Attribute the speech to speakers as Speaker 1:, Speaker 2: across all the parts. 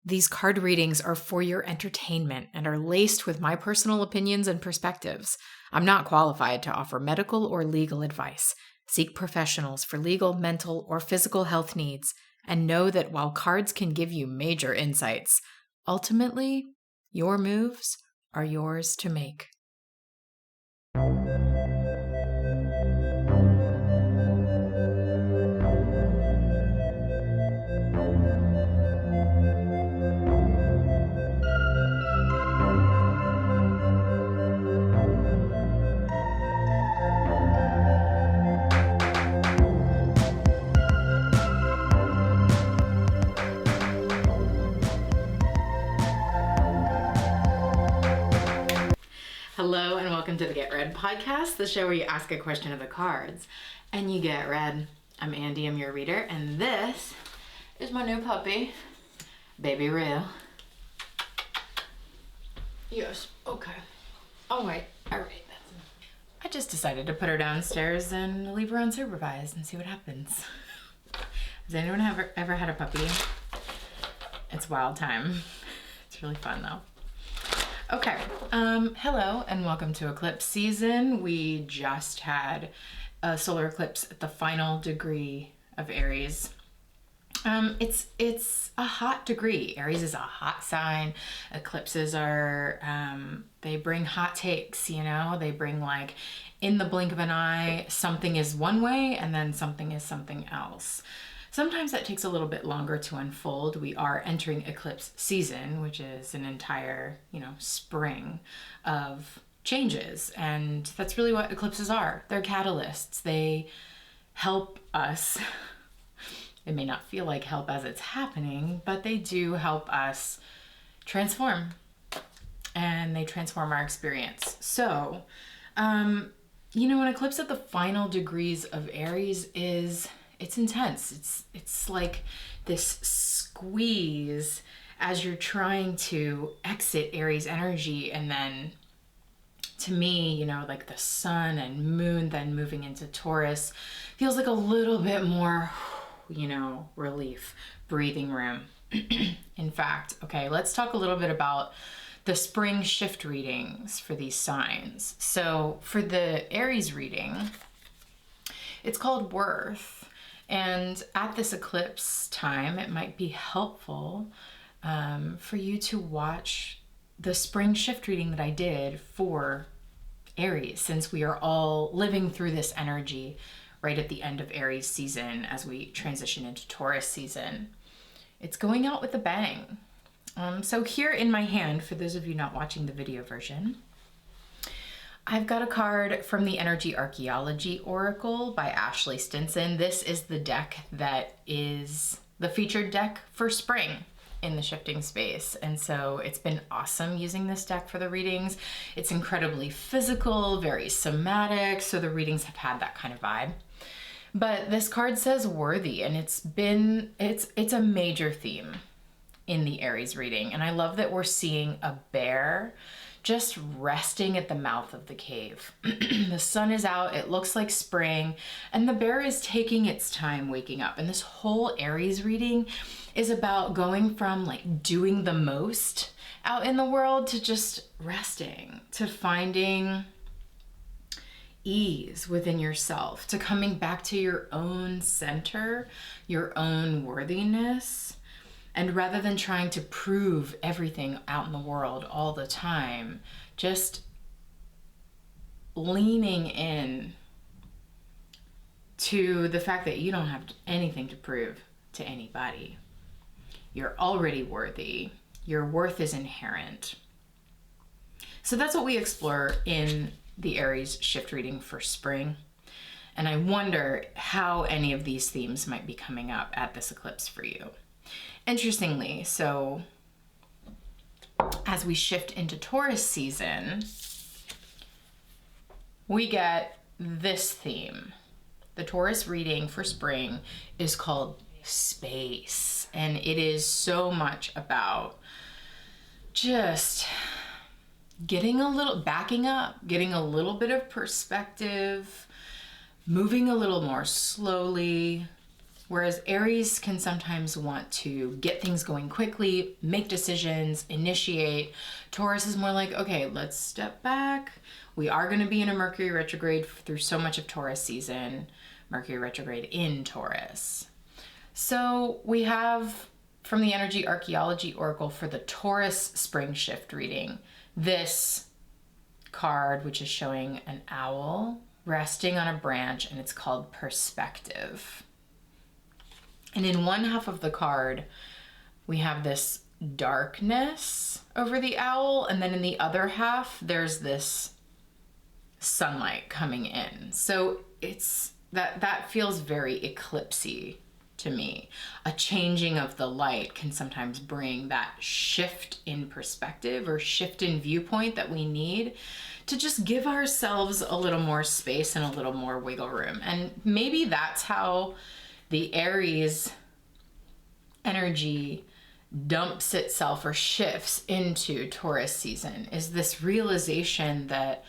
Speaker 1: These card readings are for your entertainment and are laced with my personal opinions and perspectives. I'm not qualified to offer medical or legal advice. Seek professionals for legal, mental, or physical health needs, and know that while cards can give you major insights, ultimately, your moves are yours to make. Hello and welcome to the Get Read podcast, the show where you ask a question of the cards and you get read. I'm Andy, I'm your reader, and this is my new puppy, Baby Real. Yes, okay. Oh wait, alright. I just decided to put her downstairs and leave her unsupervised and see what happens. Has anyone ever had a puppy? It's wild time. It's really fun though. Okay, hello and welcome to eclipse season. We just had a solar eclipse at the final degree of Aries. It's a hot degree. Aries is a hot sign. Eclipses are, they bring hot takes, you know? They bring like, in the blink of an eye, something is one way and then something is something else. Sometimes that takes a little bit longer to unfold. We are entering eclipse season, which is an entire, spring of changes. And that's really what eclipses are. They're catalysts. They help us. It may not feel like help as it's happening, but they do help us transform. And they transform our experience. So, an eclipse at the final degrees of Aries it's intense. It's like this squeeze as you're trying to exit Aries energy. And then to me, like the sun and moon then moving into Taurus feels like a little bit more, relief, breathing room. In fact, okay, let's talk a little bit about the spring shift readings for these signs. So for the Aries reading, it's called Worth. And at this eclipse time, it might be helpful for you to watch the spring shift reading that I did for Aries, since we are all living through this energy right at the end of Aries season as we transition into Taurus season. It's going out with a bang. So here in my hand, for those of you not watching the video version, I've got a card from the Energy Archaeology Oracle by Ashley Stinson. This is the deck that is the featured deck for spring in the shifting space. And so it's been awesome using this deck for the readings. It's incredibly physical, very somatic, so the readings have had that kind of vibe. But this card says worthy, and it's a major theme in the Aries reading. And I love that we're seeing a bear just resting at the mouth of the cave. The sun is out, it looks like spring, and the bear is taking its time waking up. And this whole Aries reading is about going from like doing the most out in the world to just resting, to finding ease within yourself, to coming back to your own center, your own worthiness. And rather than trying to prove everything out in the world all the time, just leaning in to the fact that you don't have anything to prove to anybody. You're already worthy. Your worth is inherent. So that's what we explore in the Aries shift reading for spring. And I wonder how any of these themes might be coming up at this eclipse for you. Interestingly, so as we shift into Taurus season, we get this theme. The Taurus reading for spring is called Space, and it is so much about just backing up, getting a little bit of perspective, moving a little more slowly, Whereas Aries can sometimes want to get things going quickly, make decisions, initiate. Taurus is more like, okay, let's step back. We are going to be in a Mercury retrograde through so much of Taurus season. Mercury retrograde in Taurus. So we have from the Energy Archaeology Oracle for the Taurus spring shift reading, this card, which is showing an owl resting on a branch, and it's called Perspective. And in one half of the card, we have this darkness over the owl, and then in the other half, there's this sunlight coming in. So it's that feels very eclipsey to me. A changing of the light can sometimes bring that shift in perspective or shift in viewpoint that we need to just give ourselves a little more space and a little more wiggle room. And maybe that's how the Aries energy dumps itself or shifts into Taurus season, is this realization that,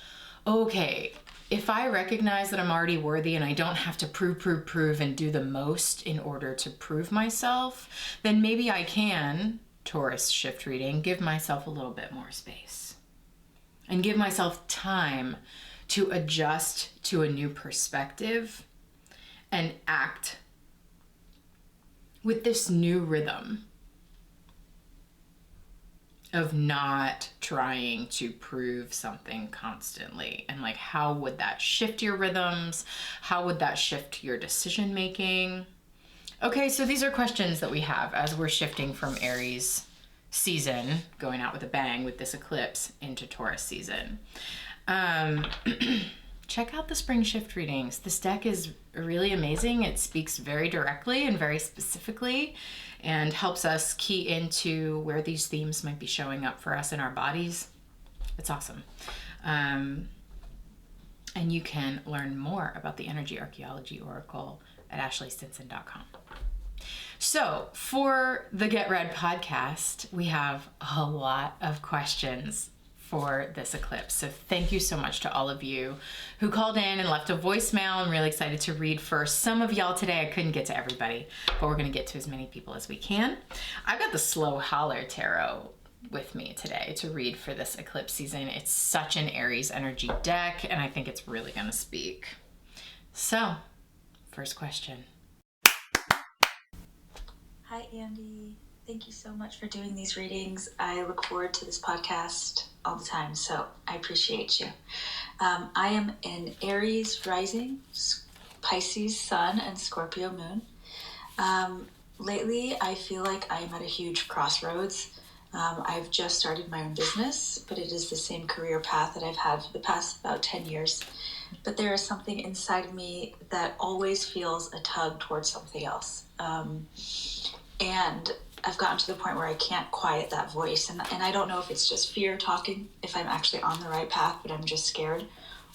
Speaker 1: okay, if I recognize that I'm already worthy and I don't have to prove and do the most in order to prove myself, then maybe I can, Taurus shift reading, give myself a little bit more space and give myself time to adjust to a new perspective and act with this new rhythm of not trying to prove something constantly. And like, how would that shift your rhythms? How would that shift your decision making? Okay, so these are questions that we have as we're shifting from Aries season, going out with a bang with this eclipse, into Taurus season. Check out the spring shift readings. This deck is really amazing. It speaks very directly and very specifically and helps us key into where these themes might be showing up for us in our bodies. It's awesome. And you can learn more about the Energy Archaeology Oracle at ashleystinson.com. So for the Get Read podcast, we have a lot of questions for this eclipse. So thank you so much to all of you who called in and left a voicemail. I'm really excited to read for some of y'all today. I couldn't get to everybody, but we're going to get to as many people as we can. I've got the Slow Holler Tarot with me today to read for this eclipse season. It's such an Aries energy deck, and I think it's really going to speak. So, first question.
Speaker 2: Hi, Andy. Thank you so much for doing these readings. I look forward to this podcast all the time, so I appreciate you. I am an Aries rising, Pisces sun, and Scorpio moon. Lately, I feel like I'm at a huge crossroads. I've just started my own business, but it is the same career path that I've had for the past about 10 years. But there is something inside of me that always feels a tug towards something else. And I've gotten to the point where I can't quiet that voice. And I don't know if it's just fear talking, if I'm actually on the right path, but I'm just scared,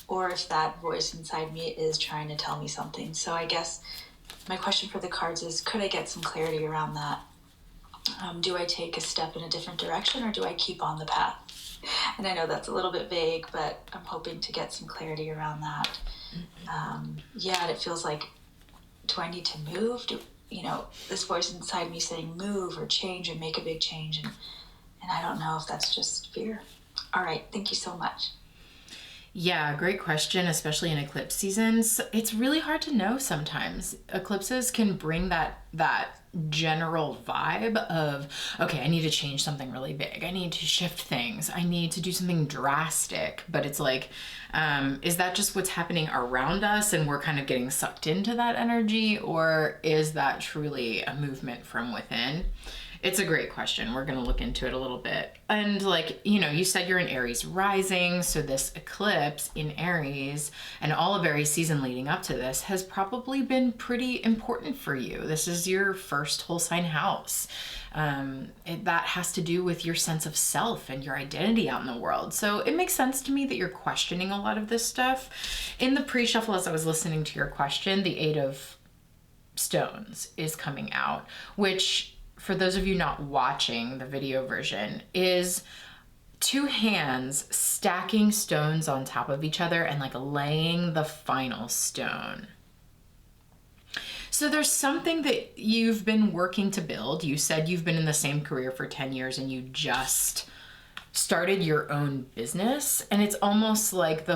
Speaker 2: or if that voice inside me is trying to tell me something. So I guess my question for the cards is, could I get some clarity around that? Do I take a step in a different direction, or do I keep on the path? And I know that's a little bit vague, but I'm hoping to get some clarity around that. And it feels like, do I need to move? This voice inside me saying move or change and make a big change. And I don't know if that's just fear. All right. Thank you so much.
Speaker 1: Yeah, great question, especially in eclipse seasons. It's really hard to know sometimes. Eclipses can bring that general vibe of, okay, I need to change something really big. I need to shift things. I need to do something drastic. But it's like, is that just what's happening around us and we're kind of getting sucked into that energy? Or is that truly a movement from within? It's a great question. We're going to look into it a little bit. And you said you're an Aries rising. So this eclipse in Aries and all of Aries season leading up to this has probably been pretty important for you. This is your first whole sign house. That has to do with your sense of self and your identity out in the world. So it makes sense to me that you're questioning a lot of this stuff. In the pre-shuffle, as I was listening to your question, the 8 of Stones is coming out, which, for those of you not watching the video version, is 2 hands stacking stones on top of each other and laying the final stone. So there's something that you've been working to build. You said you've been in the same career for 10 years and you just started your own business, and it's almost like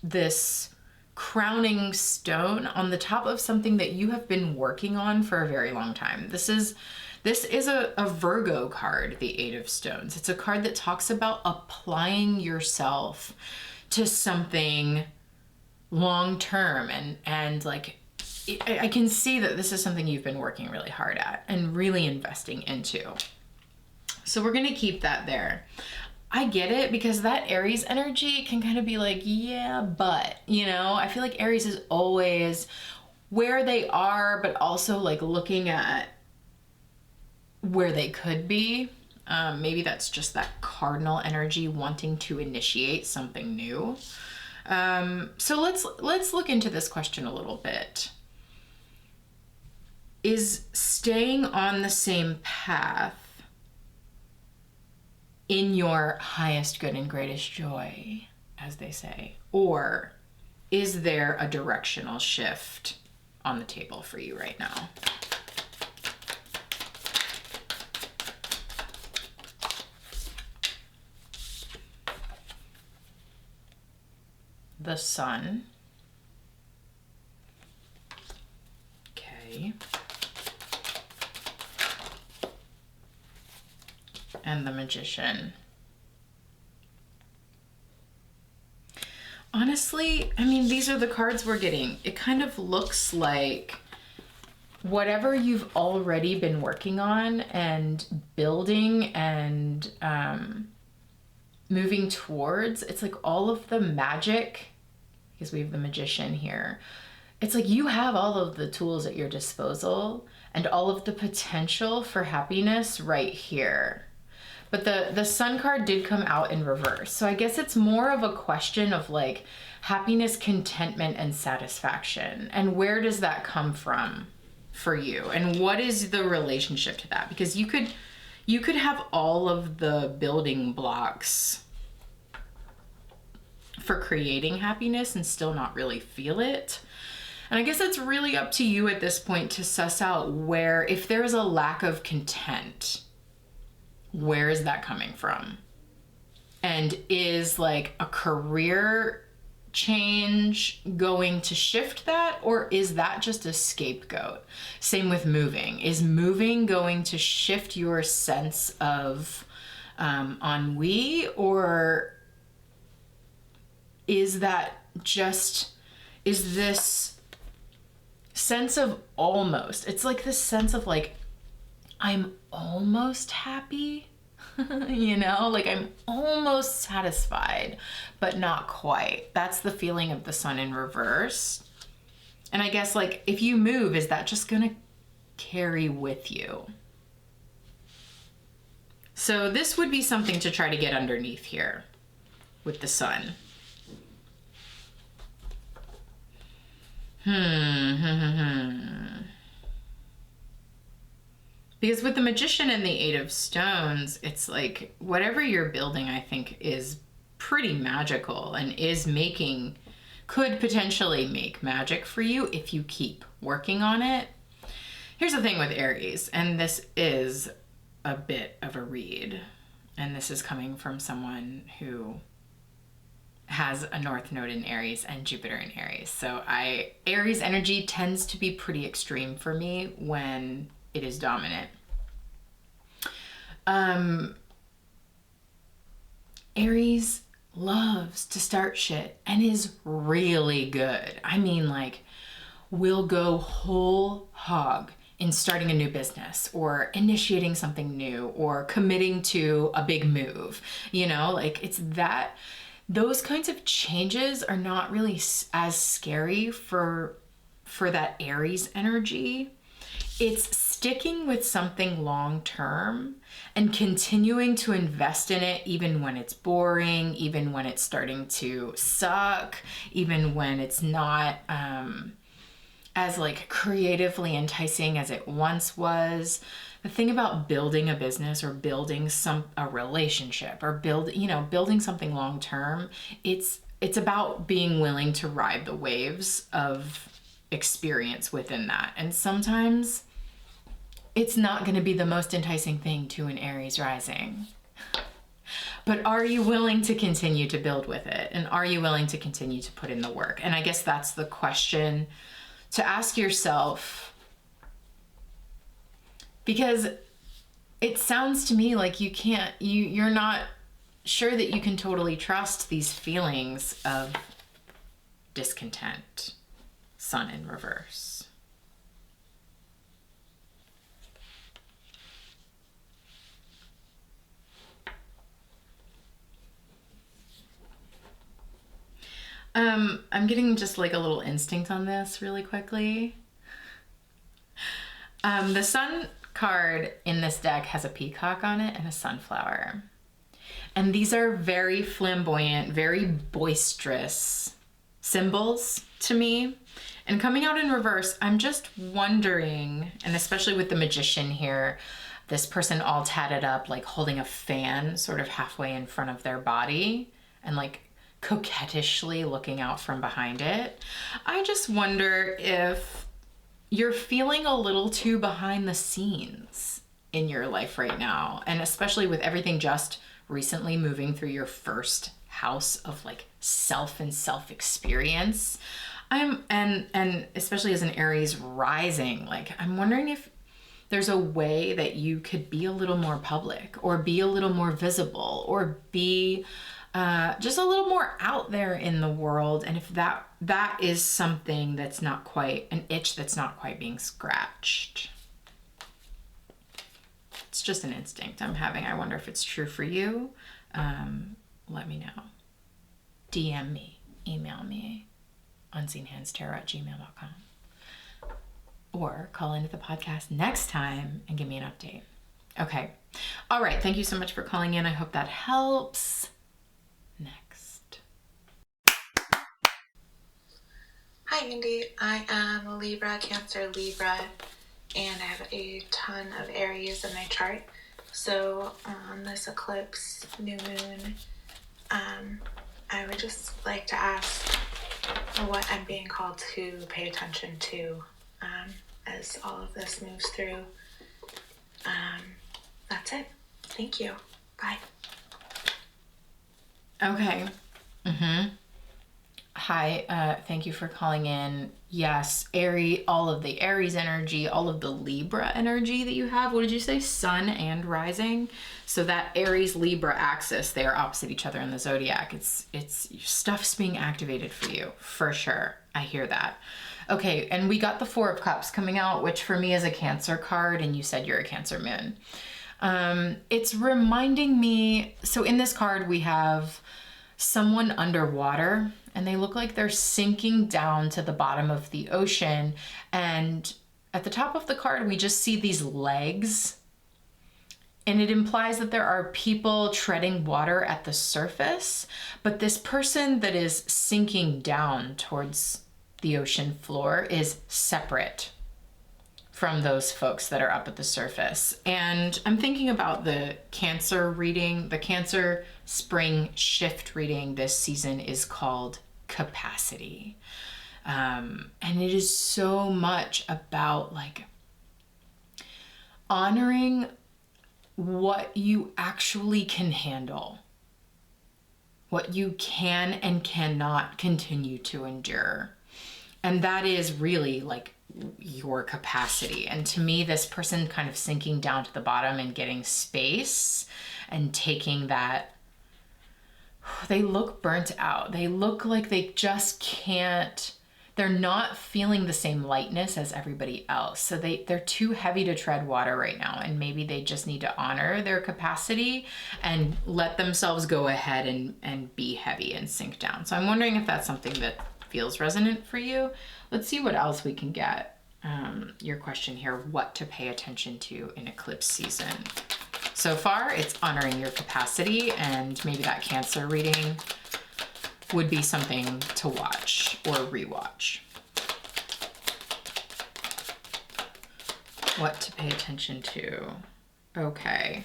Speaker 1: this crowning stone on the top of something that you have been working on for a very long time. This is a Virgo card, the Eight of Stones. It's a card that talks about applying yourself to something long term, and like I can see that this is something you've been working really hard at and really investing into. So we're gonna keep that there. I get it, because that Aries energy can kind of be like, yeah, but, you know, I feel like Aries is always where they are, but also like looking at where they could be. Maybe that's just that cardinal energy wanting to initiate something new. So let's look into this question a little bit. Is staying on the same path in your highest good and greatest joy, as they say, or is there a directional shift on the table for you right now? The Sun. Okay. And the Magician. Honestly, I mean, these are the cards we're getting. It kind of looks like whatever you've already been working on and building and moving towards, it's like all of the magic, because we have the Magician here. It's like you have all of the tools at your disposal and all of the potential for happiness right here. But the Sun card did come out in reverse. So I guess it's more of a question of like happiness, contentment, and satisfaction. And where does that come from for you? And what is the relationship to that? Because you could have all of the building blocks for creating happiness and still not really feel it. And I guess it's really up to you at this point to suss out where, if there's a lack of content, where is that coming from? And is like a career change going to shift that, or is that just a scapegoat? Same with moving. Is moving going to shift your sense of ennui, or is that just, is this sense of almost, it's like this sense of like, I'm almost happy, you know, like I'm almost satisfied, but not quite. That's the feeling of the Sun in reverse. And I guess like if you move, is that just gonna carry with you? So this would be something to try to get underneath here with the Sun. Because with the Magician and the Eight of Stones, it's like whatever you're building, I think, is pretty magical and could potentially make magic for you if you keep working on it. Here's the thing with Aries, and this is a bit of a read, and this is coming from someone who has a North Node in Aries and Jupiter in Aries. So Aries energy tends to be pretty extreme for me when it is dominant. Aries loves to start shit and is really good. I mean, like, will go whole hog in starting a new business or initiating something new or committing to a big move. You know, like it's that, those kinds of changes are not really as scary for that Aries energy. It's sticking with something long term and continuing to invest in it even when it's boring, even when it's starting to suck, even when it's not as like creatively enticing as it once was. The thing about building a business or building a relationship or building something long term, it's about being willing to ride the waves of experience within that. And sometimes it's not going to be the most enticing thing to an Aries rising. But are you willing to continue to build with it? And are you willing to continue to put in the work? And I guess that's the question to ask yourself, because it sounds to me like you're not sure that you can totally trust these feelings of discontent. Sun in reverse. I'm getting just like a little instinct on this really quickly. The Sun card in this deck has a peacock on it and a sunflower. And these are very flamboyant, very boisterous symbols to me. And coming out in reverse, I'm just wondering, and especially with the Magician here, this person all tatted up, like holding a fan sort of halfway in front of their body and like coquettishly looking out from behind it. I just wonder if you're feeling a little too behind the scenes in your life right now. And especially with everything just recently moving through your first house of like self and self-experience. And especially as an Aries rising, like I'm wondering if there's a way that you could be a little more public or be a little more visible or be just a little more out there in the world. And if that is something that's not quite an itch that's not quite being scratched. It's just an instinct I'm having. I wonder if it's true for you. Let me know. DM me, email me, unseenhandstarot@gmail.com. Or call into the podcast next time and give me an update. Okay. All right. Thank you so much for calling in. I hope that helps. Next.
Speaker 3: Hi, Indy. I am a Libra, Cancer, Libra, and I have a ton of Aries in my chart. So on this eclipse, new moon, I would just like to ask what I'm being called to pay attention to as all of this moves through. That's it. Thank you. Bye.
Speaker 1: Okay. Hi, thank you for calling in. Yes, Aries, all of the Aries energy, all of the Libra energy that you have. What did you say? Sun and rising. So that Aries Libra axis, they are opposite each other in the zodiac. It's stuff's being activated for you, for sure. I hear that. Okay, and we got the Four of Cups coming out, which for me is a Cancer card, and you said you're a Cancer moon. It's reminding me, so in this card we have someone underwater and they look like they're sinking down to the bottom of the ocean. And at the top of the card, we just see these legs. And it implies that there are people treading water at the surface, but this person that is sinking down towards the ocean floor is separate from those folks that are up at the surface. And I'm thinking about the Cancer reading. The Cancer spring shift reading this season is called Capacity. And it is so much about like honoring what you actually can handle, what you can and cannot continue to endure. And that is really like your capacity. And to me, this person kind of sinking down to the bottom and getting space and taking that, they look burnt out. They look like they just can't, they're not feeling the same lightness as everybody else. So they're too heavy to tread water right now. And maybe they just need to honor their capacity and let themselves go ahead and be heavy and sink down. So I'm wondering if that's something that feels resonant for you. Let's see what else we can get. Your question here, what to pay attention to in eclipse season. So far, it's honoring your capacity, and maybe that Cancer reading would be something to watch or rewatch. What to pay attention to. Okay.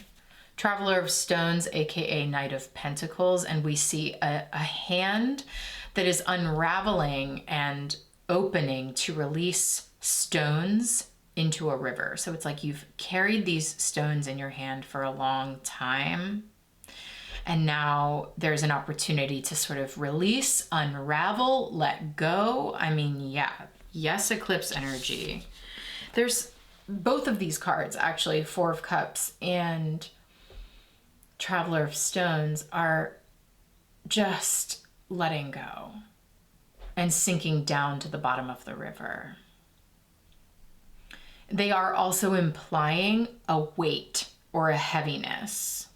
Speaker 1: Traveler of Stones, aka Knight of Pentacles, and we see a hand that is unraveling, and opening to release stones into a river. So it's like you've carried these stones in your hand for a long time, and now there's an opportunity to sort of release, unravel, let go. I mean, yeah, yes, eclipse energy. There's both of these cards, actually, Four of Cups and Traveler of Stones, are just letting go and sinking down to the bottom of the river. They are also implying a weight or a heaviness.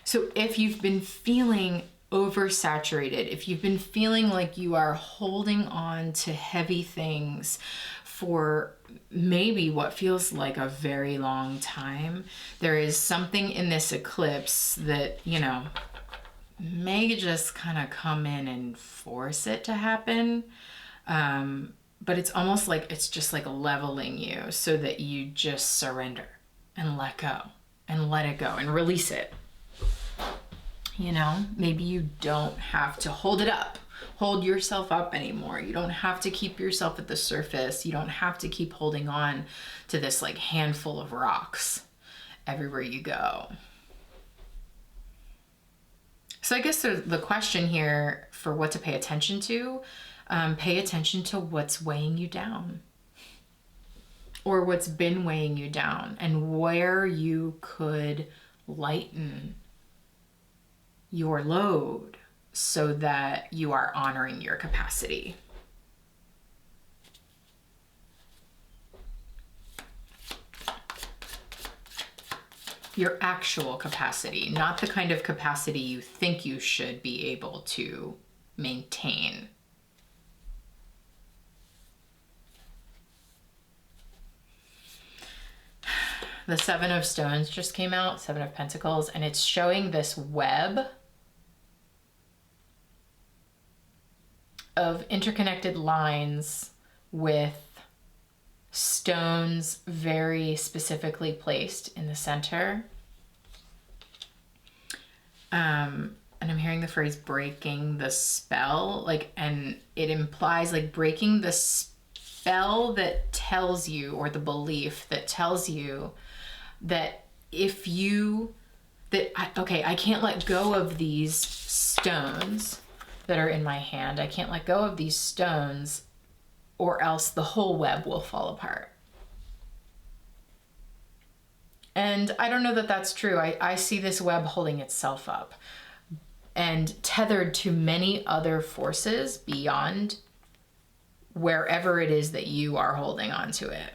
Speaker 1: So if you've been feeling oversaturated, if you've been feeling like you are holding on to heavy things for maybe what feels like a very long time, there is something in this eclipse that, you know, may just kind of come in and force it to happen. But it's almost like it's just like leveling you so that you just surrender and let go and let it go and release it. You know, maybe you don't have to hold yourself up anymore. You don't have to keep yourself at the surface. You don't have to keep holding on to this like handful of rocks everywhere you go. So I guess the question here for what to pay attention to, pay attention to what's weighing you down or what's been weighing you down and where you could lighten your load so that you are honoring your capacity. Your actual capacity, not the kind of capacity you think you should be able to maintain. The Seven of Stones just came out, Seven of Pentacles, and it's showing this web of interconnected lines with stones very specifically placed in the center. And I'm hearing the phrase breaking the spell, like, and it implies like breaking the spell that tells you, or the belief that tells you that if you, I can't let go of these stones that are in my hand. I can't let go of these stones or else the whole web will fall apart. And I don't know that that's true. I see this web holding itself up and tethered to many other forces beyond wherever it is that you are holding on to it.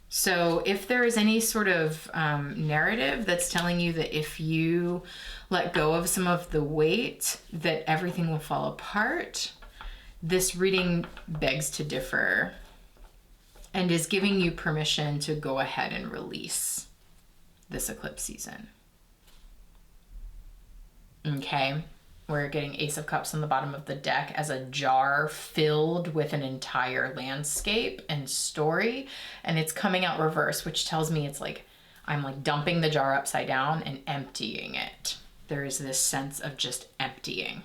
Speaker 1: So if there is any sort of narrative that's telling you that if you let go of some of the weight, that everything will fall apart, this reading begs to differ and is giving you permission to go ahead and release this eclipse season. Okay, we're getting Ace of Cups on the bottom of the deck as a jar filled with an entire landscape and story, and it's coming out reverse, which tells me it's like I'm like dumping the jar upside down and emptying it. There is this sense of just emptying.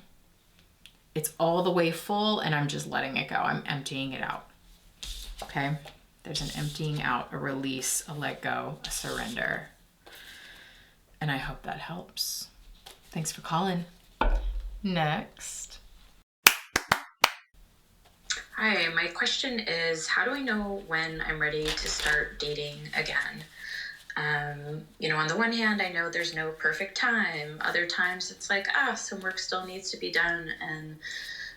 Speaker 1: It's all the way full and I'm just letting it go. I'm emptying it out. Okay, there's an emptying out, a release, a let go, a surrender. And I hope that helps. Thanks for calling. Next.
Speaker 4: Hi, my question is, how do I know when I'm ready to start dating again? On the one hand, I know there's no perfect time. Other times it's like, some work still needs to be done, and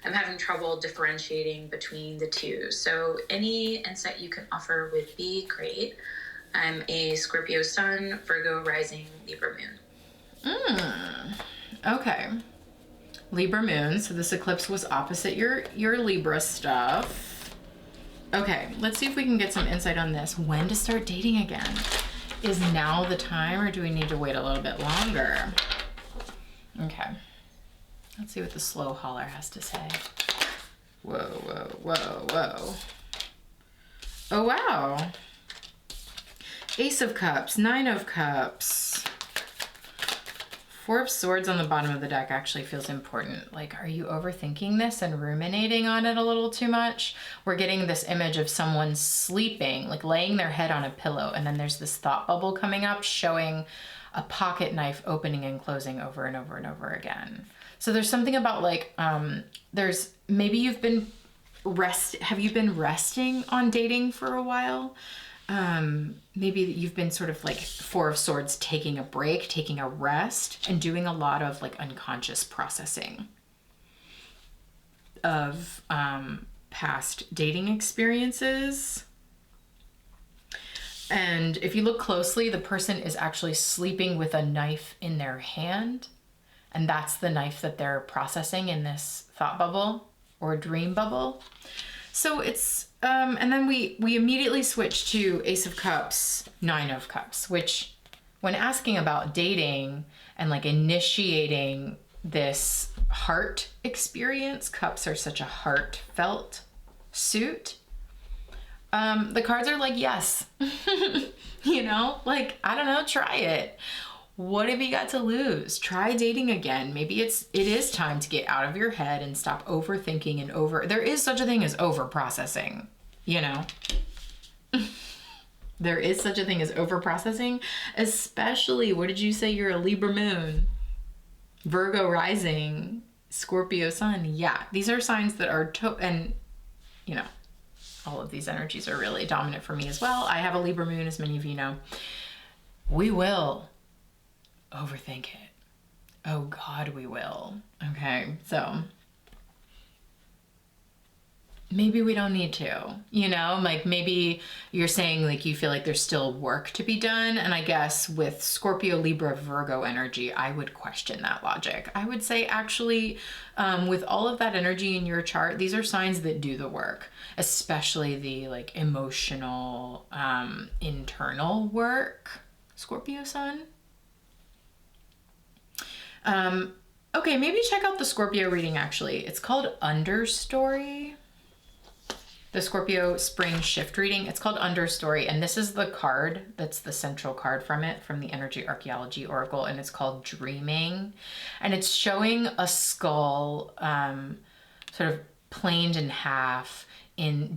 Speaker 4: I'm having trouble differentiating between the two. So any insight you can offer would be great. I'm a Scorpio sun, Virgo rising, Libra moon.
Speaker 1: Okay. Libra moon, so this eclipse was opposite your Libra stuff. Okay, let's see if we can get some insight on this. When to start dating again? Is now the time, or do we need to wait a little bit longer? Okay. Let's see what the Slow Holler has to say. Whoa, whoa, whoa, whoa. Oh, wow. Ace of Cups, Nine of Cups, Four of Swords on the bottom of the deck actually feels important. Like, are you overthinking this and ruminating on it a little too much? We're getting this image of someone sleeping, like laying their head on a pillow, and then there's this thought bubble coming up showing a pocket knife opening and closing over and over and over again. So there's something about like, there's, maybe you've been have you been resting on dating for a while? Maybe you've been sort of like Four of Swords, taking a break, taking a rest, and doing a lot of like unconscious processing of past dating experiences. And if you look closely, the person is actually sleeping with a knife in their hand. And that's the knife that they're processing in this thought bubble or dream bubble. So it's, and then we immediately switch to Ace of Cups, Nine of Cups, which when asking about dating and like initiating this heart experience, cups are such a heartfelt suit. The cards are like, yes, you know, like, I don't know, try it. What have you got to lose? Try dating again. Maybe it is time to get out of your head and stop overthinking and there is such a thing as over processing, you know? There is such a thing as over processing, especially, what did you say? You're a Libra moon, Virgo rising, Scorpio sun. Yeah, these are signs that are, and you know, all of these energies are really dominant for me as well. I have a Libra moon, as many of you know. We will overthink it. Oh God, we will. Okay, so maybe we don't need to, you know, like maybe you're saying like you feel like there's still work to be done. And I guess with Scorpio, Libra, Virgo energy, I would question that logic. I would say actually, with all of that energy in your chart, these are signs that do the work, especially the like emotional, internal work. Scorpio sun. Okay, maybe check out the Scorpio reading actually. It's called Understory. The Scorpio spring shift reading. It's called Understory, and this is the card that's the central card from it, from the Energy Archaeology Oracle, and it's called Dreaming. And it's showing a skull sort of planed in half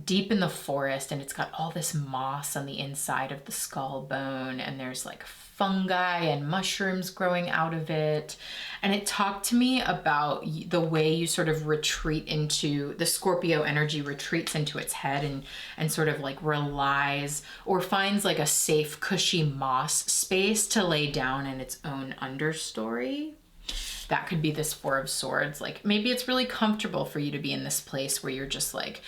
Speaker 1: deep in the forest, and it's got all this moss on the inside of the skull bone, and there's like fungi and mushrooms growing out of it. And it talked to me about the way you sort of retreat into the Scorpio energy, retreats into its head and sort of like relies or finds like a safe, cushy moss space to lay down in its own understory. That could be this Four of Swords. Like maybe it's really comfortable for you to be in this place where you're just like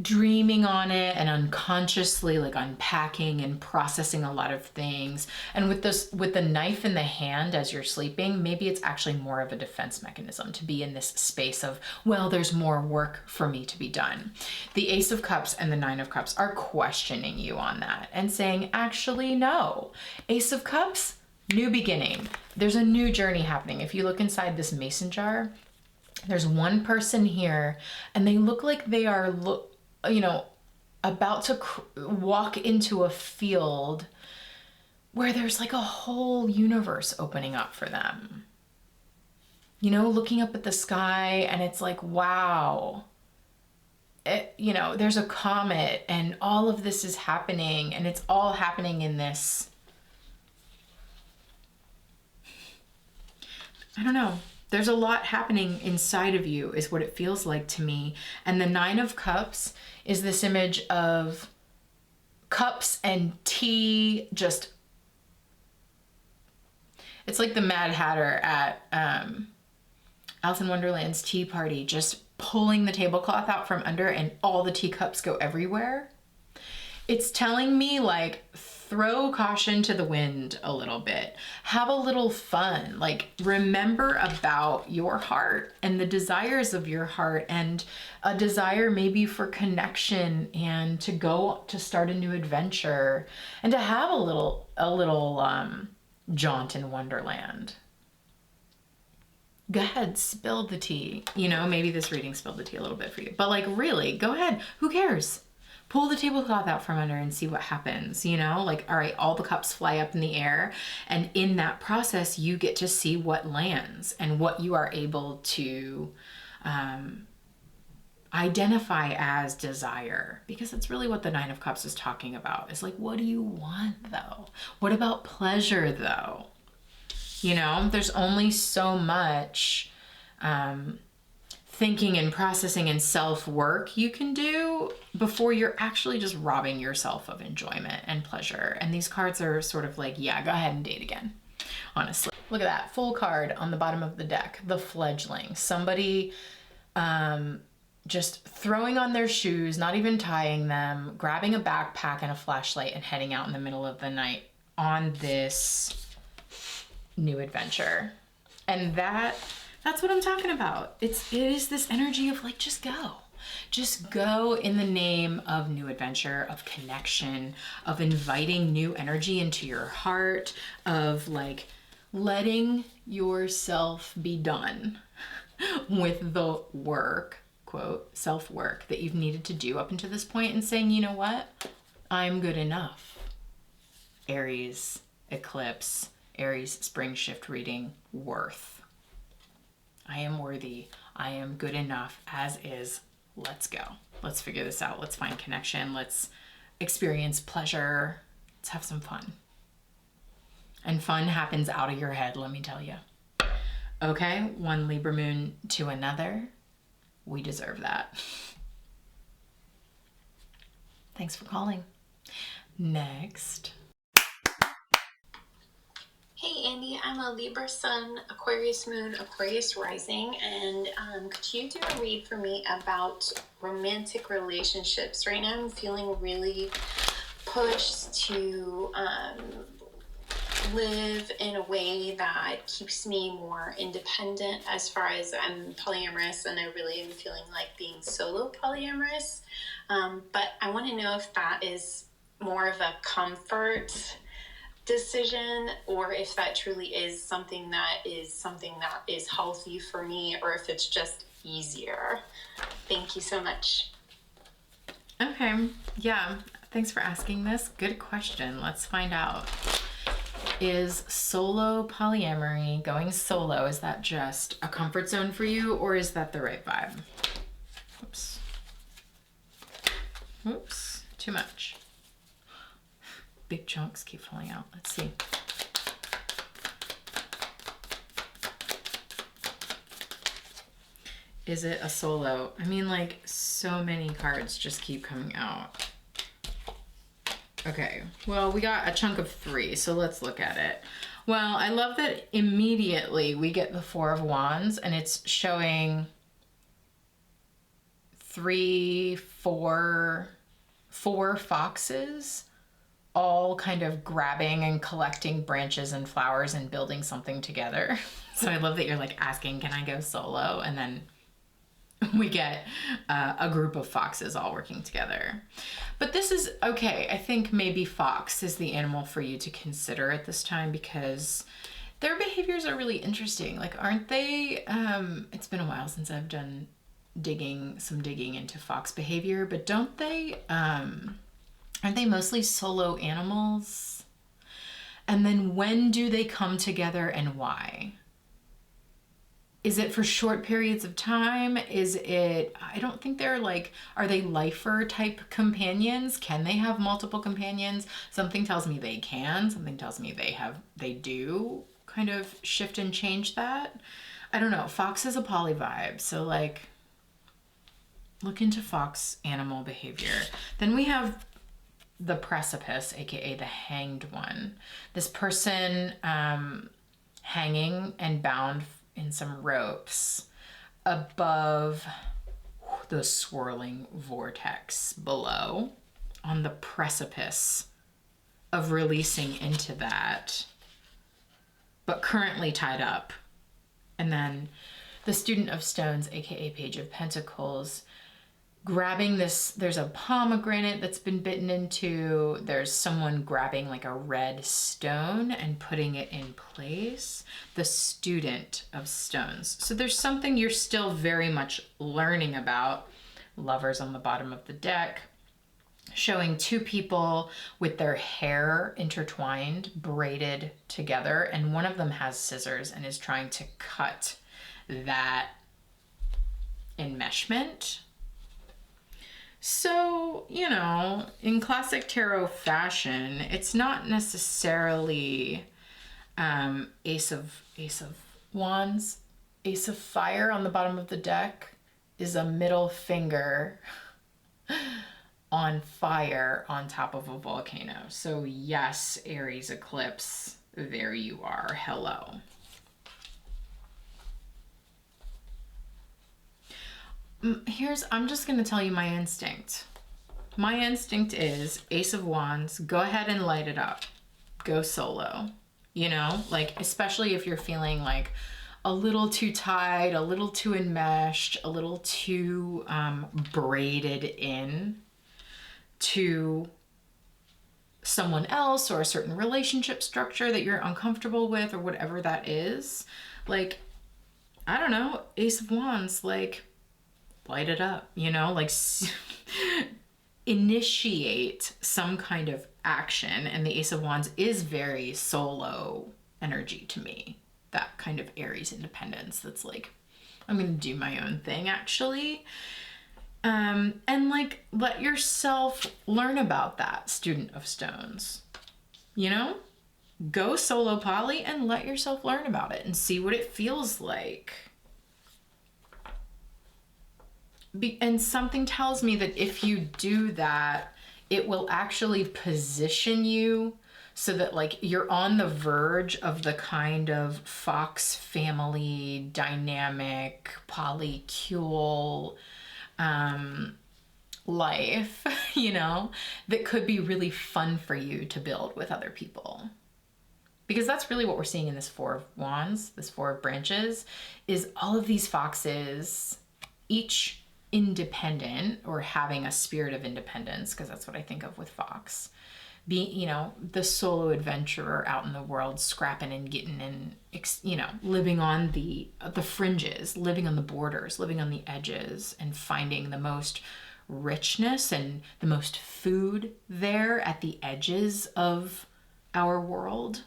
Speaker 1: dreaming on it and unconsciously like unpacking and processing a lot of things. And with the knife in the hand as you're sleeping, maybe it's actually more of a defense mechanism to be in this space of, well, there's more work for me to be done. The Ace of Cups and the Nine of Cups are questioning you on that and saying, actually, no. Ace of Cups, new beginning. There's a new journey happening. If you look inside this mason jar, there's one person here and they look like they are, you know, about to walk into a field where there's like a whole universe opening up for them. You know, looking up at the sky and it's like, wow. You know, there's a comet and all of this is happening, and it's all happening in this, I don't know. There's a lot happening inside of you is what it feels like to me. And the Nine of Cups is this image of cups and tea, just, it's like the Mad Hatter at Alice in Wonderland's tea party, just pulling the tablecloth out from under and all the teacups go everywhere. It's telling me like, throw caution to the wind a little bit. Have a little fun. Like remember about your heart and the desires of your heart, and a desire maybe for connection and to go to start a new adventure and to have a little jaunt in Wonderland. Go ahead, spill the tea. You know, maybe this reading spilled the tea a little bit for you, but like really, go ahead. Who cares? pull the tablecloth out from under and see what happens, you know? Like, all right, all the cups fly up in the air, and in that process, you get to see what lands and what you are able to identify as desire, because it's really what the Nine of Cups is talking about. It's like, what do you want though? What about pleasure though? You know, there's only so much thinking and processing and self-work you can do before you're actually just robbing yourself of enjoyment and pleasure. And these cards are sort of like, yeah, go ahead and date again, honestly. Look at that full card on the bottom of the deck, the fledgling. Somebody just throwing on their shoes, not even tying them, grabbing a backpack and a flashlight and heading out in the middle of the night on this new adventure. And that's what I'm talking about. It is this energy of like, just go. Just go in the name of new adventure, of connection, of inviting new energy into your heart, of like letting yourself be done with the work, quote, self-work that you've needed to do up until this point, and saying, you know what? I'm good enough. Aries, eclipse, Aries spring shift reading, worth. I am worthy. I am good enough as is. Let's go. Let's figure this out. Let's find connection. Let's experience pleasure. Let's have some fun. And fun happens out of your head, let me tell you. Okay, one Libra moon to another. We deserve that. Thanks for calling. Next.
Speaker 5: Hey Andy, I'm a Libra sun, Aquarius moon, Aquarius rising, and could you do a read for me about romantic relationships? Right now I'm feeling really pushed to live in a way that keeps me more independent, as far as I'm polyamorous, and I really am feeling like being solo polyamorous. But I want to know if that is more of a comfort decision, or if that truly is something that is healthy for me, or if it's just easier. Thank you so much.
Speaker 1: Okay, yeah, thanks for asking this. Good question. Let's find out. Is solo polyamory, going solo, is that just a comfort zone for you, or is that the right vibe? Oops, too much. Big chunks keep falling out. Let's see. Is it a solo? I mean, like, so many cards just keep coming out. Okay, well, we got a chunk of 3, so let's look at it. Well, I love that immediately we get the 4 of Wands, and it's showing 4 foxes all kind of grabbing and collecting branches and flowers and building something together. So I love that you're like asking, can I go solo? And then we get a group of foxes all working together. But this is okay. I think maybe fox is the animal for you to consider at this time, because their behaviors are really interesting. Like, aren't they? It's been a while since I've done some digging into fox behavior, but don't they, aren't they mostly solo animals? And then when do they come together and why? Is it for short periods of time? Is it, I don't think they're like, are they lifer type companions? Can they have multiple companions? Something tells me they can. Something tells me they do kind of shift and change that. I don't know. Fox is a poly vibe. So like, look into fox animal behavior. Then we have the precipice, aka the hanged one. This person hanging and bound in some ropes above the swirling vortex below, on the precipice of releasing into that, but currently tied up. And then the Student of Stones, aka Page of Pentacles, grabbing this, there's a pomegranate that's been bitten into, there's someone grabbing like a red stone and putting it in place. The Student of Stones. So there's something you're still very much learning about. Lovers on the bottom of the deck. showing two people with their hair intertwined, braided together, and one of them has scissors and is trying to cut that enmeshment. So, you know, in classic tarot fashion, it's not necessarily Ace of Wands. Ace of Fire on the bottom of the deck is a middle finger on fire on top of a volcano. So yes, Aries eclipse, there you are. Hello. I'm just going to tell you my instinct. My instinct is Ace of Wands, go ahead and light it up. Go solo. You know, like, especially if you're feeling like a little too tied, a little too enmeshed, a little too braided in to someone else or a certain relationship structure that you're uncomfortable with or whatever that is. Like, I don't know, Ace of Wands, like, light it up, you know, like initiate some kind of action. And the Ace of Wands is very solo energy to me. That kind of Aries independence that's like, I'm gonna do my own thing actually. And like, let yourself learn about that, Student of Stones. You know? Go solo poly and let yourself learn about it and see what it feels like. And something tells me that if you do that, it will actually position you so that like you're on the verge of the kind of Fox family dynamic polycule life, you know, that could be really fun for you to build with other people. Because that's really what we're seeing in this Four of Wands, this Four of Branches, is all of these foxes, each independent or having a spirit of independence, because that's what I think of with Fox. Being, you know, the solo adventurer out in the world, scrapping and getting and, you know, living on the fringes, living on the borders, living on the edges, and finding the most richness and the most food there at the edges of our world.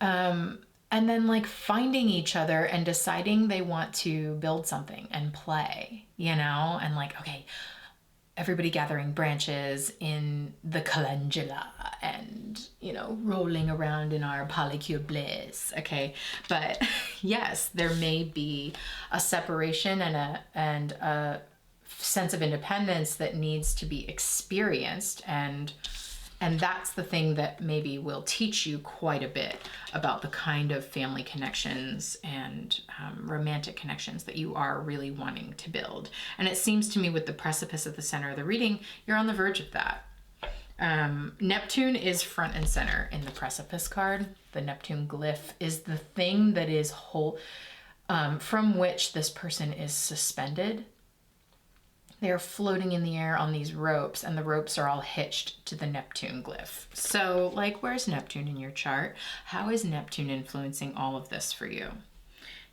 Speaker 1: And then like finding each other and deciding they want to build something and play, you know, and like, okay, everybody gathering branches in the calendula and, you know, rolling around in our polycule bliss. Okay. But yes, there may be a separation and a sense of independence that needs to be experienced, and that's the thing that maybe will teach you quite a bit about the kind of family connections and romantic connections that you are really wanting to build. And it seems to me with the precipice at the center of the reading, you're on the verge of that. Neptune is front and center in the precipice card. The Neptune glyph is the thing that is from which this person is suspended. They're floating in the air on these ropes, and the ropes are all hitched to the Neptune glyph. So, like, where's Neptune in your chart? How is Neptune influencing all of this for you?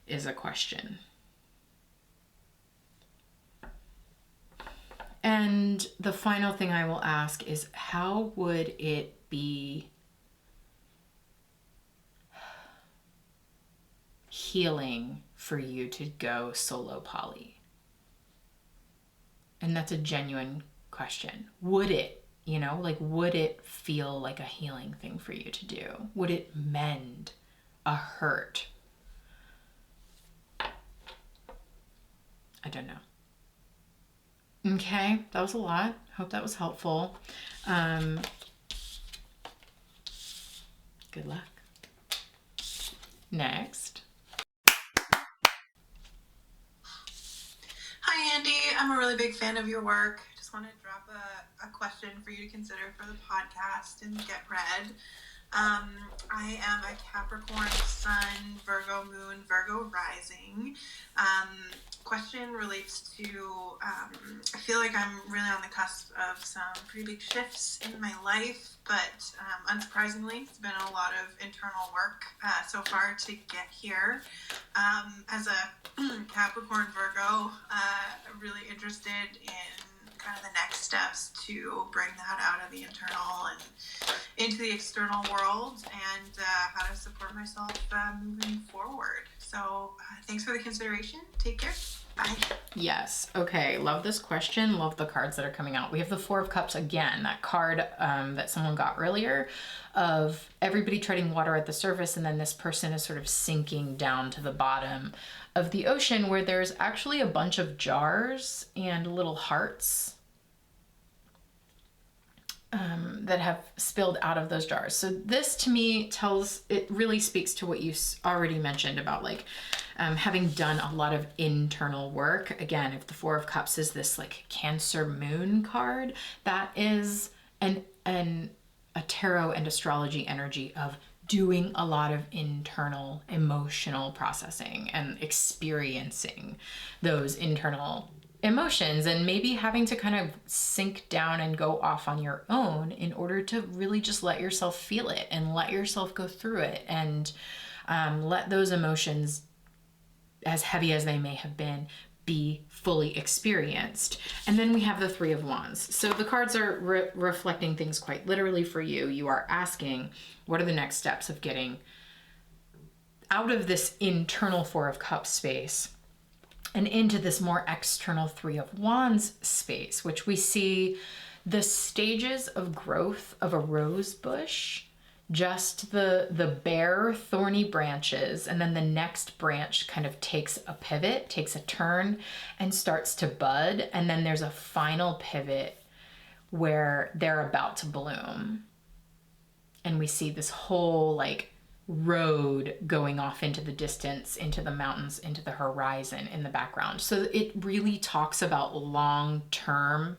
Speaker 1: Is a question. And the final thing I will ask is, how would it be healing for you to go solo poly? And that's a genuine question. Would it, you know, like, would it feel like a healing thing for you to do? Would it mend a hurt? I don't know. Okay, that was a lot. Hope that was helpful. Good luck. Next.
Speaker 3: Hi, Andy. I'm a really big fan of your work. Just want to drop a question for you to consider for the podcast and get read. I am a Capricorn Sun, Virgo Moon, Virgo Rising. Question relates to, I feel like I'm really on the cusp of some pretty big shifts in my life, but unsurprisingly, it's been a lot of internal work so far to get here. As a Capricorn Virgo, really interested in kind of the next steps to bring that out of the internal and into the external world, and how to support myself moving forward. So thanks for the consideration. Take care. Bye.
Speaker 1: Yes. Okay. Love this question. Love the cards that are coming out. We have the Four of Cups again, that card that someone got earlier of everybody treading water at the surface, and then this person is sort of sinking down to the bottom of the ocean, where there's actually a bunch of jars and little hearts that have spilled out of those jars. So this to me it really speaks to what you already mentioned about like having done a lot of internal work. Again, if the Four of Cups is this like Cancer moon card, that is a tarot and astrology energy of doing a lot of internal emotional processing and experiencing those internal emotions, and maybe having to kind of sink down and go off on your own in order to really just let yourself feel it and let yourself go through it, and let those emotions, as heavy as they may have been, be fully experienced. And then we have the Three of Wands. So the cards are reflecting things quite literally for you. You are asking, what are the next steps of getting out of this internal Four of Cups space and into this more external Three of Wands space, which we see the stages of growth of a rose bush, just the bare thorny branches, and then the next branch kind of takes a pivot, takes a turn, and starts to bud, and then there's a final pivot where they're about to bloom. And we see this whole like road going off into the distance, into the mountains, into the horizon in the background. So it really talks about long-term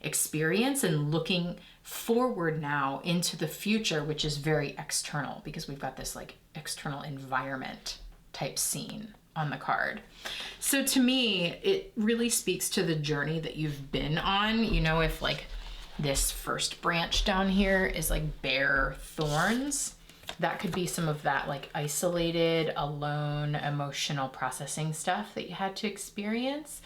Speaker 1: experience and looking forward now into the future, which is very external, because we've got this like external environment type scene on the card. So to me, it really speaks to the journey that you've been on. You know, if like this first branch down here is like bare thorns, that could be some of that like isolated, alone, emotional processing stuff that you had to experience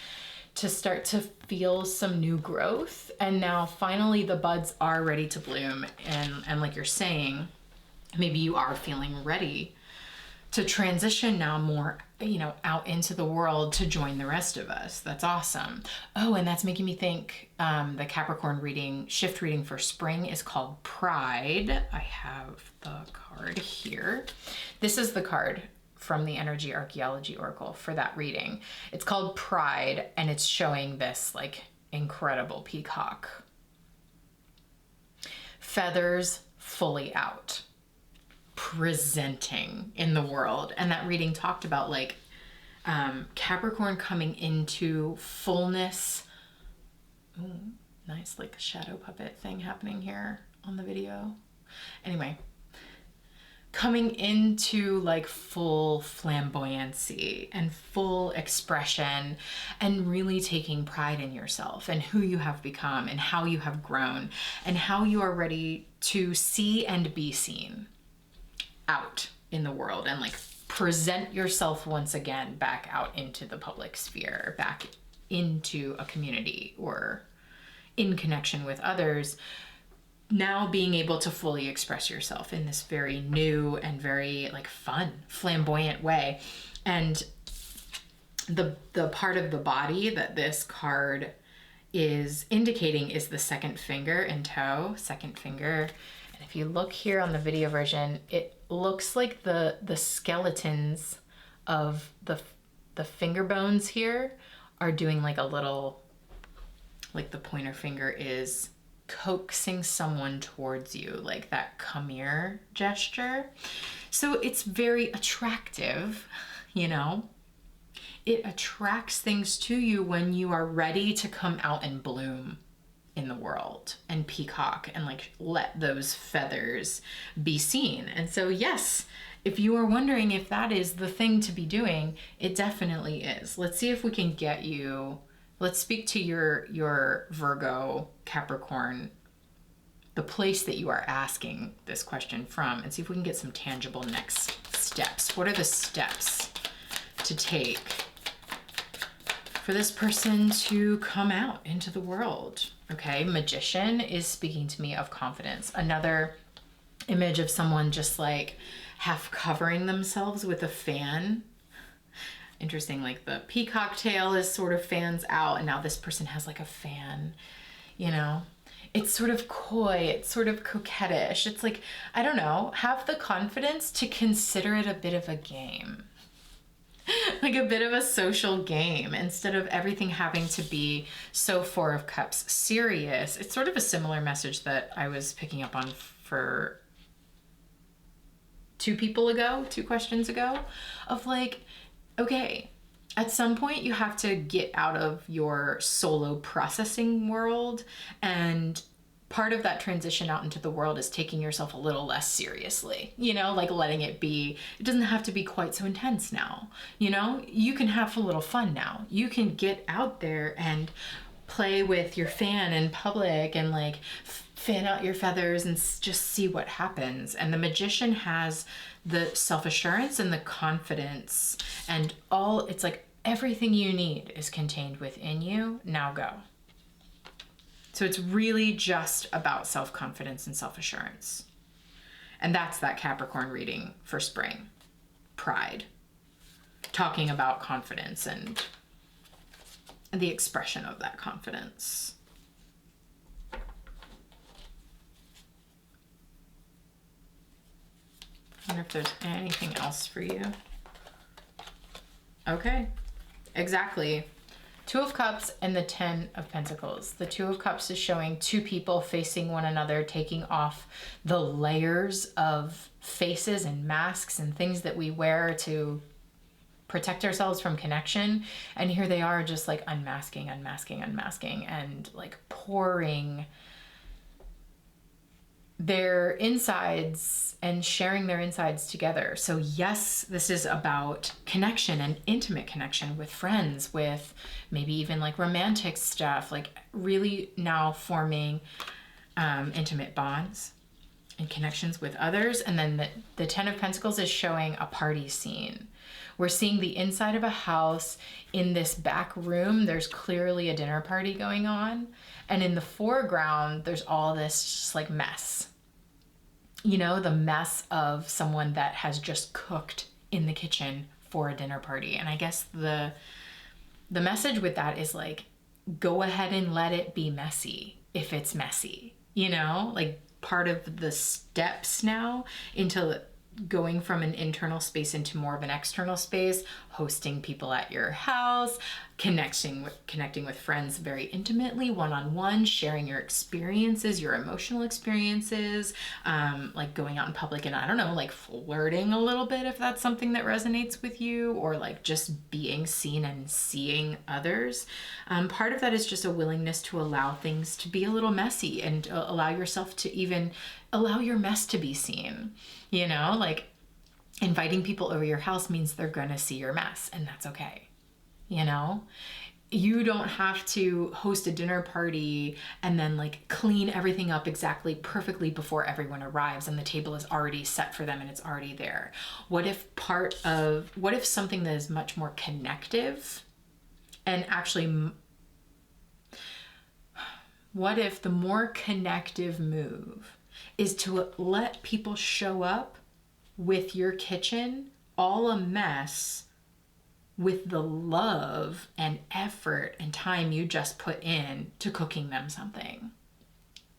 Speaker 1: to start to feel some new growth. And now finally the buds are ready to bloom. And like you're saying, maybe you are feeling ready to transition now more, you know, out into the world to join the rest of us. That's awesome. Oh, and that's making me think the Capricorn reading, shift reading for spring is called Pride. I have the card here. This is the card from the Energy Archaeology Oracle for that reading. It's called Pride, and it's showing this like incredible peacock. Feathers fully out, presenting in the world. And that reading talked about like Capricorn coming into fullness. Ooh, nice like shadow puppet thing happening here on the video. Anyway, coming into like full flamboyancy and full expression, and really taking pride in yourself and who you have become and how you have grown and how you are ready to see and be seen out in the world, and like present yourself once again back out into the public sphere, back into a community or in connection with others. Now being able to fully express yourself in this very new and very like fun, flamboyant way. And the part of the body that this card is indicating is the second finger in toe, second finger. And if you look here on the video version, it looks like the skeletons of the finger bones here are doing like a little, like the pointer finger is coaxing someone towards you, like that come here gesture. So it's very attractive, you know? It attracts things to you when you are ready to come out and bloom in the world and peacock and like let those feathers be seen. And so yes, if you are wondering if that is the thing to be doing, it definitely is. Let's see if we can get you, let's speak to your Virgo, Capricorn, the place that you are asking this question from, and see if we can get some tangible next steps. What are the steps to take for this person to come out into the world. Okay, Magician is speaking to me of confidence. Another image of someone just like half covering themselves with a fan. Interesting, like the peacock tail is sort of fans out, and now this person has like a fan, you know? It's sort of coy, it's sort of coquettish. It's like, I don't know, have the confidence to consider it a bit of a game. Like a bit of a social game, instead of everything having to be so Four of Cups serious. It's sort of a similar message that I was picking up on for two questions ago, of like, okay, at some point you have to get out of your solo processing world, and part of that transition out into the world is taking yourself a little less seriously, you know, like letting it be. It doesn't have to be quite so intense now, you know? You can have a little fun now. You can get out there and play with your fan in public and like fan out your feathers and just see what happens. And the Magician has the self-assurance and the confidence, and all, it's like everything you need is contained within you. Now go. So it's really just about self-confidence and self-assurance. And that's that Capricorn reading for spring. Pride. Talking about confidence and the expression of that confidence. I wonder if there's anything else for you. Okay, exactly. Two of Cups and the 10 of Pentacles. The Two of Cups is showing two people facing one another, taking off the layers of faces and masks and things that we wear to protect ourselves from connection. And here they are just like unmasking, and like pouring their insides and sharing their insides together. So yes, this is about connection and intimate connection with friends, with maybe even like romantic stuff, like really now forming intimate bonds and connections with others. And then the 10 of Pentacles is showing a party scene. We're seeing the inside of a house. In this back room, there's clearly a dinner party going on. And in the foreground, there's all this just like mess. You know, the mess of someone that has just cooked in the kitchen for a dinner party. And I guess the message with that is like, go ahead and let it be messy if it's messy. You know, like part of the steps now into going from an internal space into more of an external space, hosting people at your house, connecting with friends very intimately, one-on-one, sharing your experiences, your emotional experiences, like going out in public and I don't know, like flirting a little bit if that's something that resonates with you, or like just being seen and seeing others. Part of that is just a willingness to allow things to be a little messy and allow yourself to even allow your mess to be seen. You know, like inviting people over your house means they're gonna see your mess, and that's okay. You know, you don't have to host a dinner party and then like clean everything up exactly perfectly before everyone arrives and the table is already set for them and it's already there. What if something that is much more connective and actually, what if the more connective move is to let people show up with your kitchen all a mess, with the love and effort and time you just put in to cooking them something,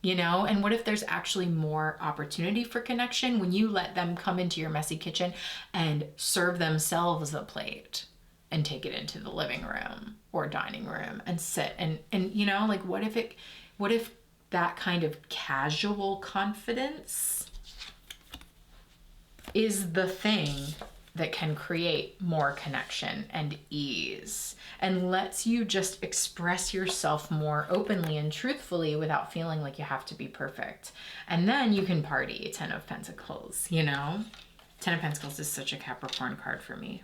Speaker 1: you know? And what if there's actually more opportunity for connection when you let them come into your messy kitchen and serve themselves a plate and take it into the living room or dining room and sit and you know, like what if that kind of casual confidence is the thing that can create more connection and ease and lets you just express yourself more openly and truthfully without feeling like you have to be perfect. And then you can party. 10 of Pentacles, you know? 10 of Pentacles is such a Capricorn card for me.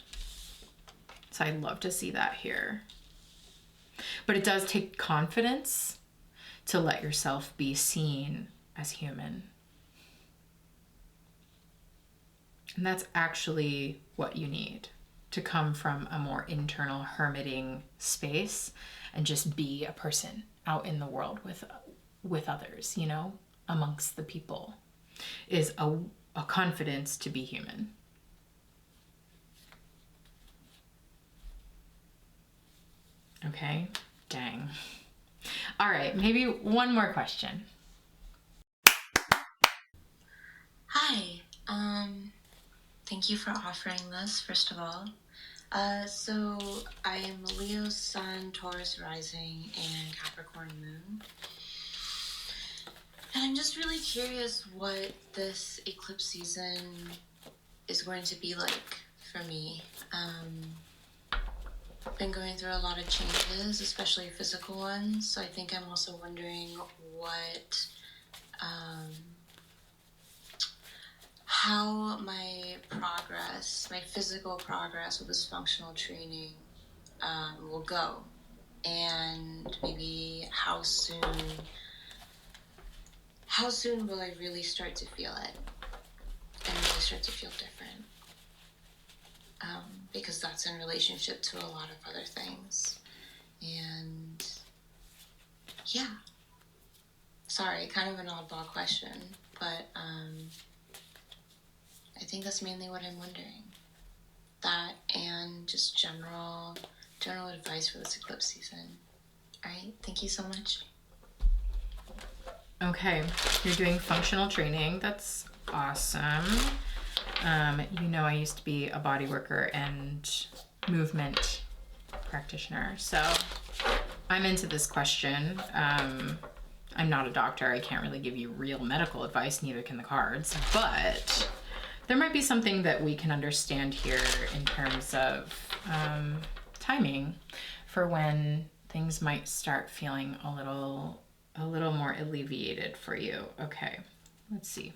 Speaker 1: So I'd love to see that here. But it does take confidence to let yourself be seen as human. And that's actually what you need to come from a more internal hermiting space and just be a person out in the world with others, you know, amongst the people, is a confidence to be human. Okay, dang. All right, maybe one more question.
Speaker 6: Hi, thank you for offering this, first of all. So I am Leo Sun, Taurus Rising, and Capricorn Moon. And I'm just really curious what this eclipse season is going to be like for me. I've been going through a lot of changes, especially physical ones. So I think I'm also wondering what, how my progress, my physical progress with this functional training will go. And maybe how soon will I really start to feel it and really start to feel different? Because that's in relationship to a lot of other things. And yeah, sorry, kind of an oddball question, but I think that's mainly what I'm wondering. That and just general advice for this eclipse season. All right, thank you so much.
Speaker 1: Okay, you're doing functional training. That's awesome. You know, I used to be a body worker and movement practitioner, so I'm into this question. I'm not a doctor. I can't really give you real medical advice, neither can the cards, but there might be something that we can understand here in terms of timing for when things might start feeling a little more alleviated for you. Okay, let's see.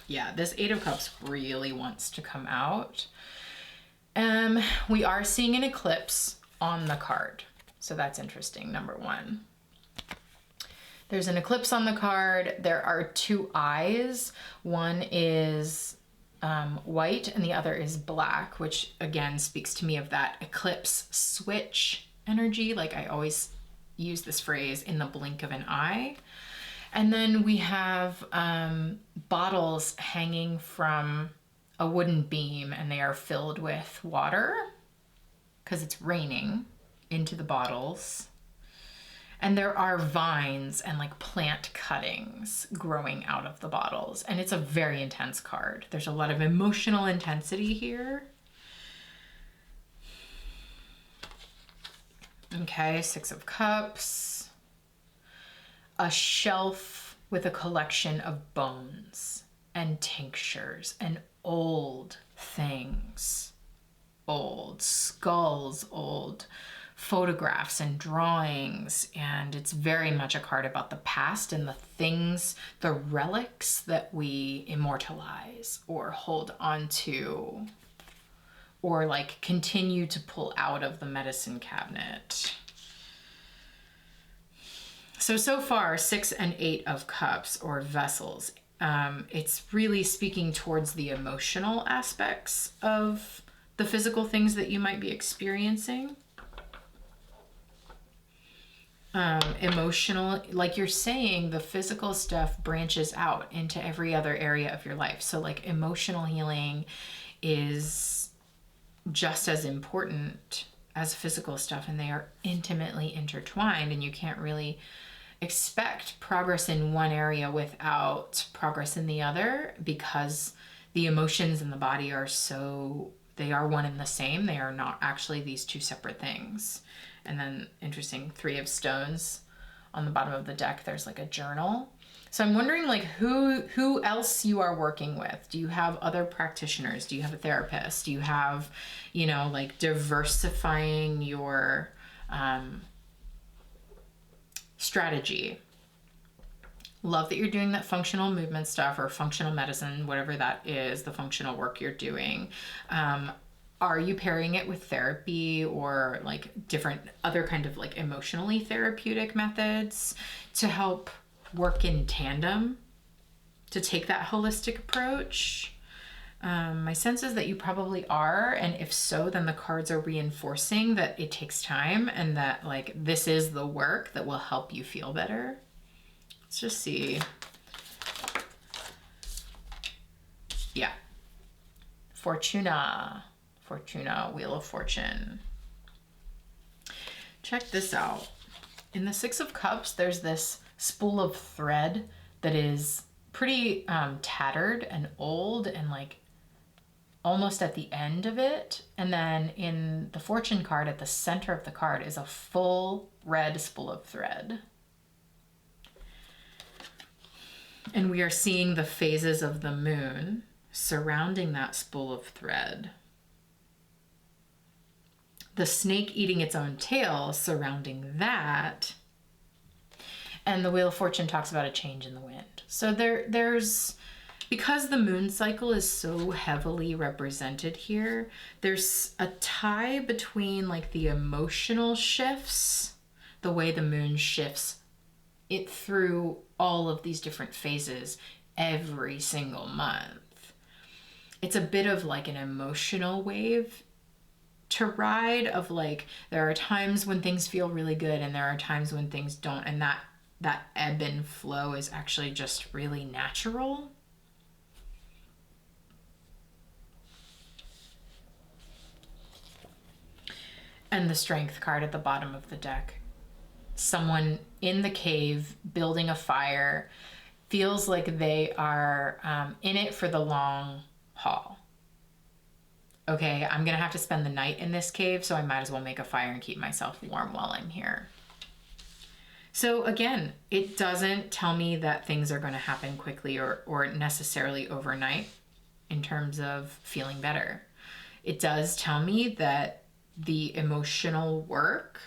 Speaker 1: Yeah, this Eight of Cups really wants to come out. We are seeing an eclipse on the card, so that's interesting, number one. There's an eclipse on the card. There are two eyes. One is white and the other is black, which again speaks to me of that eclipse switch energy. Like I always use this phrase, in the blink of an eye. And then we have bottles hanging from a wooden beam, and they are filled with water because it's raining into the bottles. And there are vines and like plant cuttings growing out of the bottles. And it's a very intense card. There's a lot of emotional intensity here. Okay, Six of Cups. A shelf with a collection of bones and tinctures and old things. Old skulls, old photographs and drawings, and it's very much a card about the past and the things, the relics that we immortalize or hold on to or like continue to pull out of the medicine cabinet. So far, 6 and 8 of Cups or vessels, it's really speaking towards the emotional aspects of the physical things that you might be experiencing. Emotional, like you're saying, the physical stuff branches out into every other area of your life. So like emotional healing is just as important as physical stuff, and they are intimately intertwined, and you can't really expect progress in one area without progress in the other, because the emotions in the body are they are one and the same. They are not actually these two separate things. And then interesting, 3 of Stones on the bottom of the deck. There's like a journal. So I'm wondering like who else you are working with. Do you have other practitioners? Do you have a therapist? Do you have, you know, like diversifying your strategy? Love that you're doing that functional movement stuff or functional medicine, whatever that is, the functional work you're doing. Are you pairing it with therapy or like different other kind of like emotionally therapeutic methods to help work in tandem? to take that holistic approach. My sense is that you probably are, and if so, then the cards are reinforcing that it takes time and that like this is the work that will help you feel better. Let's just see. Yeah. Fortuna, Wheel of Fortune. Check this out. In the Six of Cups, there's this spool of thread that is pretty tattered and old and like almost at the end of it. And then in the Fortune card, at the center of the card, is a full red spool of thread. And we are seeing the phases of the moon surrounding that spool of thread. The snake eating its own tail surrounding that. And the Wheel of Fortune talks about a change in the wind. So there's, because the moon cycle is so heavily represented here, there's a tie between like the emotional shifts, the way the moon shifts it through all of these different phases every single month. It's a bit of like an emotional wave to ride of like, there are times when things feel really good and there are times when things don't, and that ebb and flow is actually just really natural. And the Strength card at the bottom of the deck. Someone in the cave building a fire feels like they are in it for the long haul. Okay, I'm gonna have to spend the night in this cave, so I might as well make a fire and keep myself warm while I'm here. So again, it doesn't tell me that things are gonna happen quickly or necessarily overnight in terms of feeling better. It does tell me that the emotional work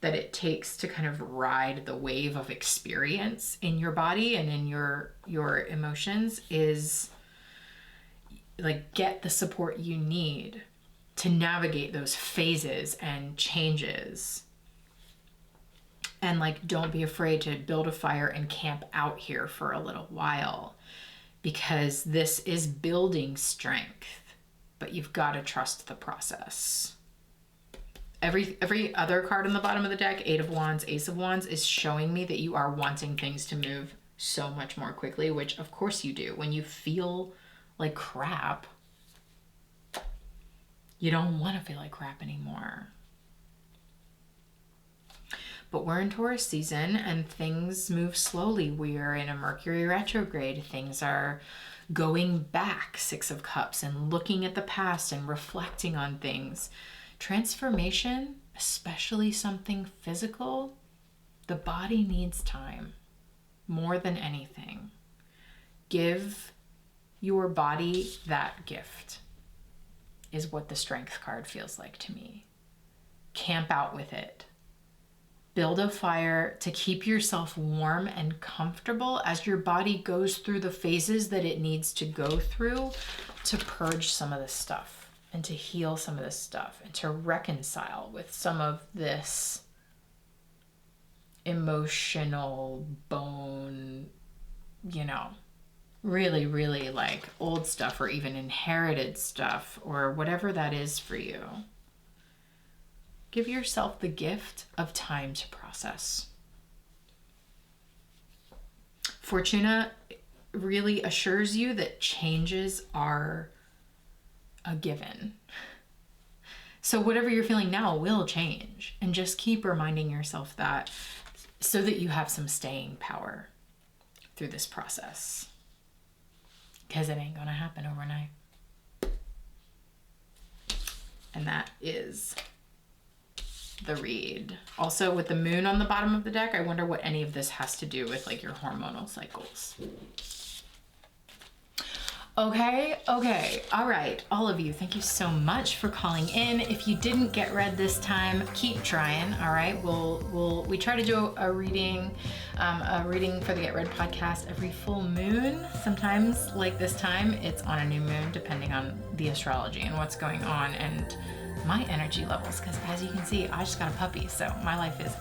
Speaker 1: that it takes to kind of ride the wave of experience in your body and in your emotions is like, get the support you need to navigate those phases and changes. And like, don't be afraid to build a fire and camp out here for a little while, because this is building strength, but you've got to trust the process. Every other card on the bottom of the deck, Eight of Wands, Ace of Wands, is showing me that you are wanting things to move so much more quickly, which of course you do. When you feel like crap, you don't want to feel like crap anymore. But we're in Taurus season and things move slowly. We are in a Mercury retrograde. Things are going back, Six of Cups, and looking at the past and reflecting on things. Transformation, especially something physical, the body needs time more than anything. Give your body that gift is what the Strength card feels like to me. Camp out with it. Build a fire to keep yourself warm and comfortable as your body goes through the phases that it needs to go through to purge some of this stuff and to heal some of this stuff and to reconcile with some of this emotional bone, really, really like old stuff or even inherited stuff or whatever that is for you. Give yourself the gift of time to process. Fortuna really assures you that changes are a given. So whatever you're feeling now will change, and just keep reminding yourself that so that you have some staying power through this process, because it ain't gonna happen overnight. And that is the read. Also, with the moon on the bottom of the deck, I wonder what any of this has to do with like your hormonal cycles. Okay, all right, all of you, thank you so much for calling in. If you didn't get read this time, keep trying. All right, we try to do a reading for the Get Read podcast every full moon. Sometimes, like this time, it's on a new moon, depending on the astrology and what's going on and my energy levels. Because as you can see, I just got a puppy, so my life is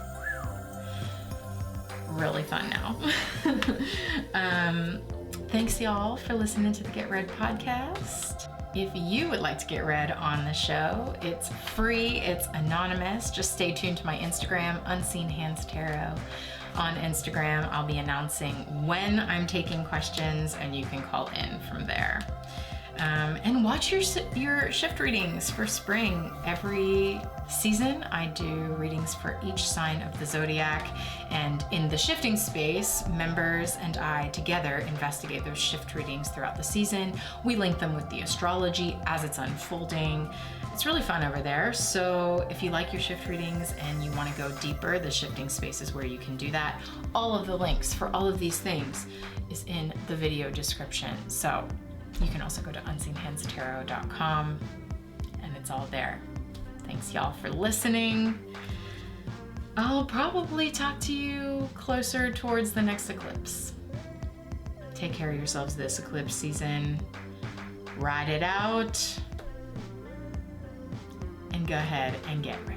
Speaker 1: really fun now. Thanks y'all for listening to the Get Read podcast. If you would like to get read on the show, it's free, it's anonymous. Just stay tuned to my Instagram, unseenhandstarot. On Instagram, I'll be announcing when I'm taking questions, and you can call in from there. And watch your shift readings for spring. Every season, I do readings for each sign of the zodiac, and in the shifting space, members and I together investigate those shift readings throughout the season. We link them with the astrology as it's unfolding. It's really fun over there. So if you like your shift readings and you want to go deeper, the shifting space is where you can do that. All of the links for all of these things is in the video description. So you can also go to unseenhandstarot.com and it's all there. Thanks y'all for listening. I'll probably talk to you closer towards the next eclipse. Take care of yourselves this eclipse season. Ride it out. And go ahead and get ready.